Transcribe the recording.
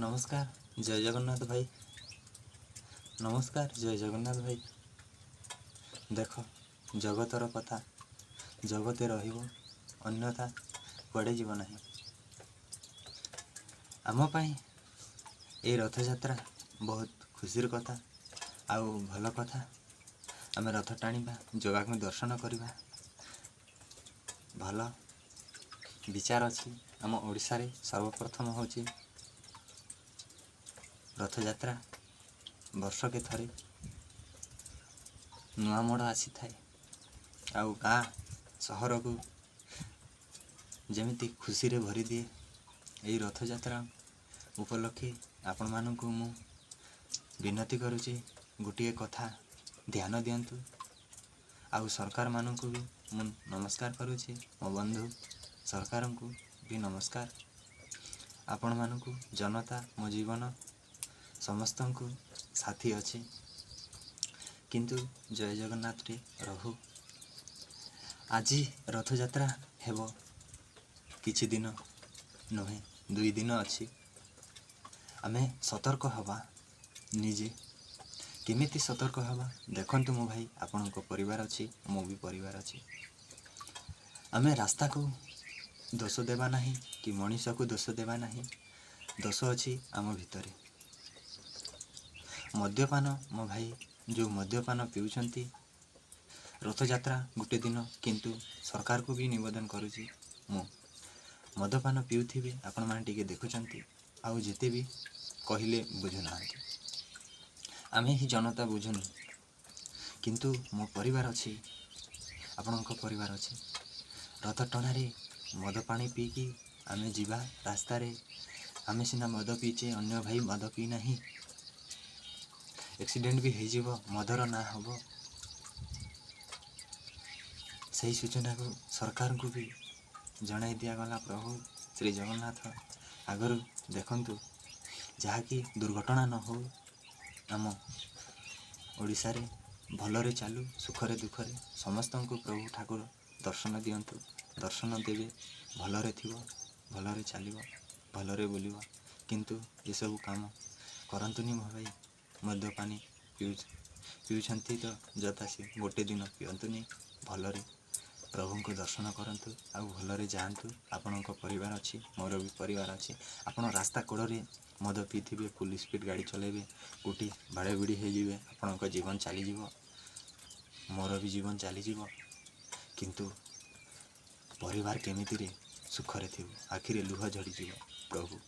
नमस्कार जय जगन्नाथ भाई। नमस्कार जय जगन्नाथ भाई। देख जगतर कथा जगते रहिबो अन्यथा कुआडे जीव नाही। आम पाई ए रथयात्रा बहुत खुशीर कथा आउ भल कथा। आम रथ टाणीबा जगह को दर्शन करवा भल विचार अच्छी। आम ओडिशा रे सर्वप्रथम होची रथयात्रा वर्ष के थरे नुआ मोड़ आसी थाए आउ गाँ सहर को जमिति खुशी रे भरी दिए। यही रथयात्रा उपलक्षे आपण मानक मु विनती करुची गोटे कथा ध्यान दियंतु। आउ सरकार मानक भी मु नमस्कार करुची। मो बंधु सरकार को भी नमस्कार। आपण मानक जनता मो जीवन समस्त को साथी अच्छे किंतु जय जगन्नाथ रे रहु। आज रथयात्रा हेबो किछि दिन नुहे 2 दिन अच्छी। आमे सतर्क हवा निजे केमिति सतर्क हवा देखंतु मो भाई आपण को परिवार अच्छी मो भी परिवार अच्छी। आमे रास्ता को दोष देवा नहीं कि मनीष को दोष देवा नहीं। दोष अच्छी आम भितरे। मद्यपान मो भाई जो मद्यपान पिउछंती रथयात्रा गोटे दिन किंतु सरकार को भी निवेदन करुची मु मद्यपान पिउथिबे आपण माने टिके देखुचंती आउ जेते भी कहिले बुझुना। आमे ही जनता बुझुनी किंतु मो परिवार अच्छी आपणक परिवार अच्छी। रथ टणारे मद पानी पीकी आमे जीवा रास्ता रे। आमे सिना मद पीचे अन्य भाई मद पी नहीं एक्सीडेंट भी हो मदर ना हम सही सूचना को सरकार को भी जनाई दिगला। प्रभु श्री जगन्नाथ आगर देखंतु जहाँकि दुर्घटना न हो आम ओडिशा रे भलरे चालू सुखरे दुखरे समस्त को प्रभु ठाकुर दर्शन दियंतु। दर्शन देवे भलरे थिबो भलरे चलिबो भलरे बोलिबो किंतु ये सब काम करंतुनी मो भाई। मद्यपानी पिउछंती तो जता से गोटे दिन पियंतुनी भलरे प्रभु को दर्शन करंतु आउ भलरे जातु। आपणक परिवार अच्छी मोर भी परिवार अच्छी। आपण रास्ता कोड़े मद पीथिबे फुल स्पीड गाड़ी चलेबे कोटी बाड़े बिड़ी हो आपणक जीवन चलीज मोर भी जीवन चलीज किंतु परिवार केमिति रे सुखरे थिबो आखिरे लुह झड़ी जीव। प्रभु